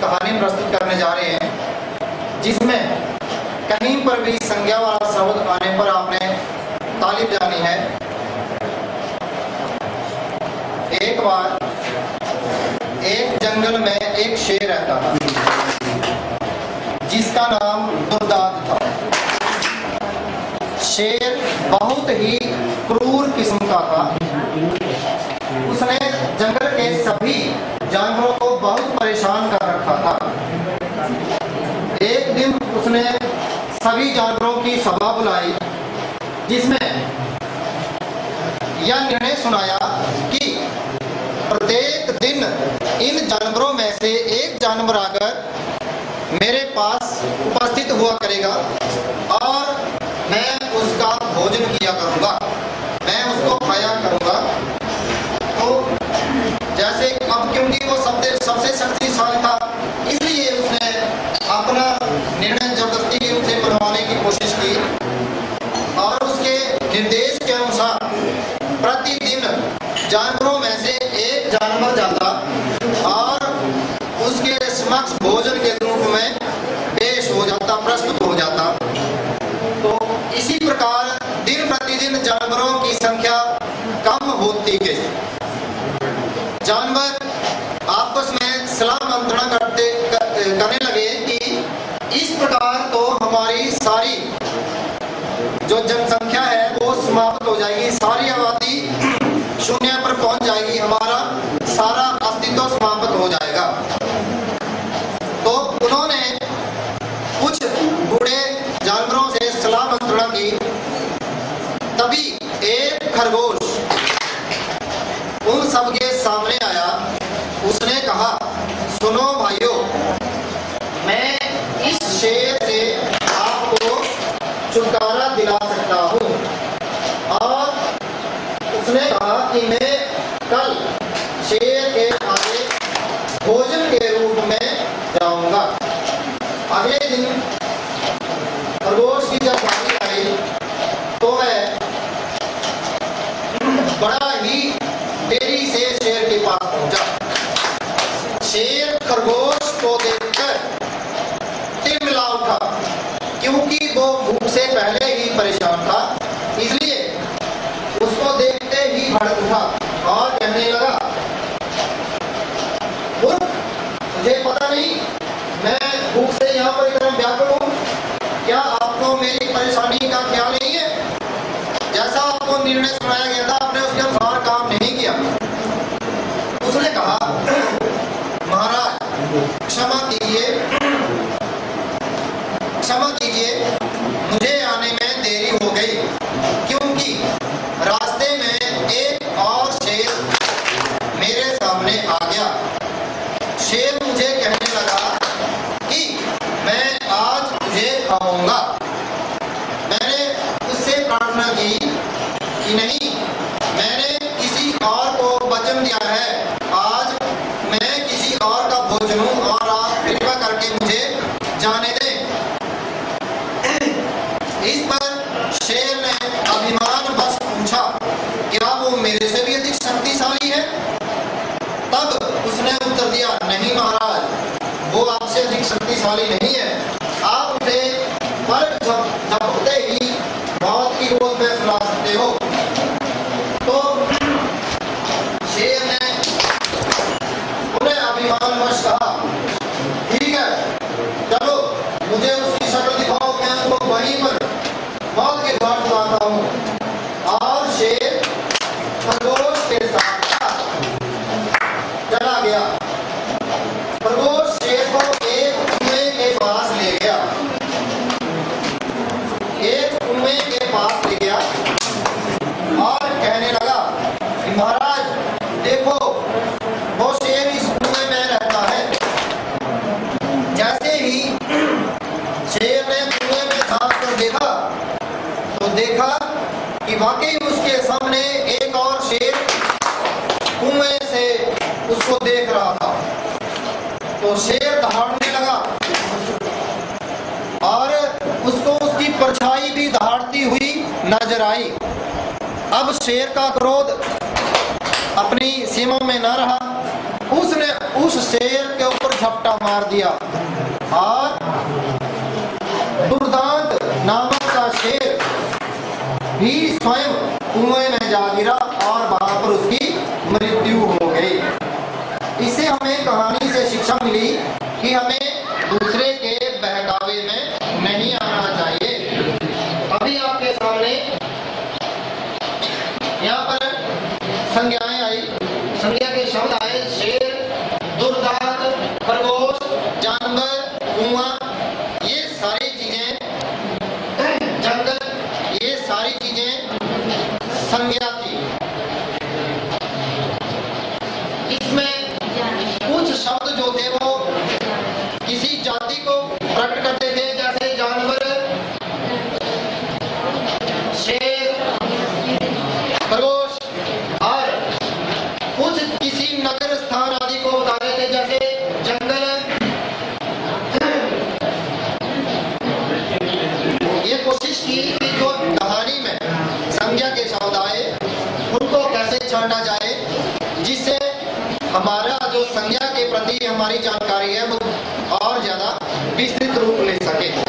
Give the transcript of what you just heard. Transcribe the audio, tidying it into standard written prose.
कहानी प्रस्तुत करने जा रहे हैं, जिसमें कहीं पर भी संज्ञा वाला शब्द आने पर आपने ताली बजानी है। एक बार एक जंगल में एक शेर रहता था, जिसका नाम दुर्दांत था। शेर बहुत ही क्रूर किस्म का था। उसने जंगल के सभी जानवरों को बहुत परेशान कर रखा था। एक दिन उसने सभी जानवरों की सभा बुलाई, जिसमें यह निर्णय सुनाया कि प्रत्येक दिन इन जानवरों में से एक जानवर आकर मेरे पास उपस्थित हुआ करेगा और मैं उसका भोजन किया करूंगा, मैं उसको खाया करूंगा। तो जैसे अब क्योंकि वो सबसे शक्तिशाली था, इसलिए उसने अपना निर्णय जबरदस्ती उनसे मनवाने की कोशिश की और उसके निर्देश के अनुसार प्रतिदिन जानवरों में से एक जानवर जाता और उसके समक्ष भोजन के रूप में पेश हो जाता, प्रस्तुत हो जाता। तो इसी प्रकार दिन प्रतिदिन जानवरों की संख्या कम होती गई। जानवर आपस में सलाह मंत्रणा करने लगे कि इस प्रकार तो हमारी सारी जो जनसंख्या है वो समाप्त हो जाएगी, सारी आबादी शून्य पर पहुंच जाएगी, हमारा सारा अस्तित्व समाप्त हो जाएगा। तो उन्होंने कुछ बूढ़े जानवरों से सलाह मंत्रणा की। तभी एक खरगोश उन सबके सामने आया। उसने कहा, सुनो भाइयों, मैं इस शेर से आपको छुटकारा दिला सकता हूँ। और उसने कहा कि मैं कल शेर के आगे भोजन के रूप में जाऊंगा। अगले दिन खरगोश की जब बारी आई तो वह बड़ा ही देरी से शेर के पास पहुंचा। शेर खरगोश को देखकर तिलमिला उठा, क्योंकि वो भूख से पहले ही परेशान था, इसलिए उसको देखते ही भड़क उठा और कहने लगा, मुझे पता नहीं मैं भूख से यहाँ पर इतना व्याकुल हूँ, क्या आपको मेरी परेशानी का ख्याल नहीं है? जैसा आपको निर्णय सुनाया गया था आपने उसके अनुसार काम नहीं किया। उसने कहा, महाराज क्षमा कीजिए, मुझे आने में देरी हो गई, क्योंकि रास्ते में एक और शेर मेरे सामने आ गया। शेर मुझे कहने लगा कि मैं आज तुझे खाऊंगा। मैंने उससे प्रार्थना की कि नहीं, मैंने किसी और को वचन दिया है, आज मैं किसी और का भोजन हूँ और आप कृपा करके मुझे जाने दें। इस पर शेर ने अभिमान बस पूछा, क्या वो मेरे से भी अधिक शक्तिशाली है? तब उसने उत्तर दिया, नहीं महाराज, वो आपसे अधिक शक्तिशाली नहीं है। आप उसे पलक झपकते ही मौत की गोद में सुला सकते हो। तो शेर ने उन्हें अभिमानवश कहा, ठीक है, चलो मुझे उसकी शक्ल दिखाओ, मैं उसको वहीं पर मौत के द्वार बुलाता हूँ। और शेर खरगोश के साथ चला गया। खरगोश शेर को एक कुएं के पास ले गया, और कहने लगा कि महाराज देखो, वो शेर इस कुएं में रहता है। जैसे ही शेर ने कुएं में झांक कर देखा तो देखा कि वाकई उसके सामने एक और शेर कुएं से उसको देख रहा था। तो शेर दहाड़ने लगा और उसको उसकी परछाई भी दहाड़ती हुई नजर आई। अब शेर का क्रोध अपनी सीमा में न रहा, उसने उस शेर के ऊपर झपटा मारा कर दिया और दुर्दांत नामक का शेर भी स्वयं कुएं में जा गिरा और वहां पर उसकी मृत्यु हो गई। इससे हमें कहानी से शिक्षा मिली कि हमें दूसरे के बहकावे में नहीं आना चाहिए। अभी आपके सामने यहाँ पर संज्ञाएं आई, संज्ञा के शब्द आए शेर, दुर्दांत, खरगोश, जानवर, कुआं, ये सारी चीजें, जंगल, ये सारी चीजें संज्ञा थी। इसमें कुछ शब्द जो थे वो किसी जाति को प्रकट करते थे, जैसे जानवर, शेर, खरगोश, और कुछ किसी नगर स्थान आदि को बताते थे, जैसे जंगल। ये कोशिश की कि जो कहानी में संज्ञा के शब्द आए उनको कैसे छांटा जाए, जिससे हमारा जो संज्ञा के प्रति हमारी जानकारी है वो और ज्यादा विस्तृत रूप ले सके।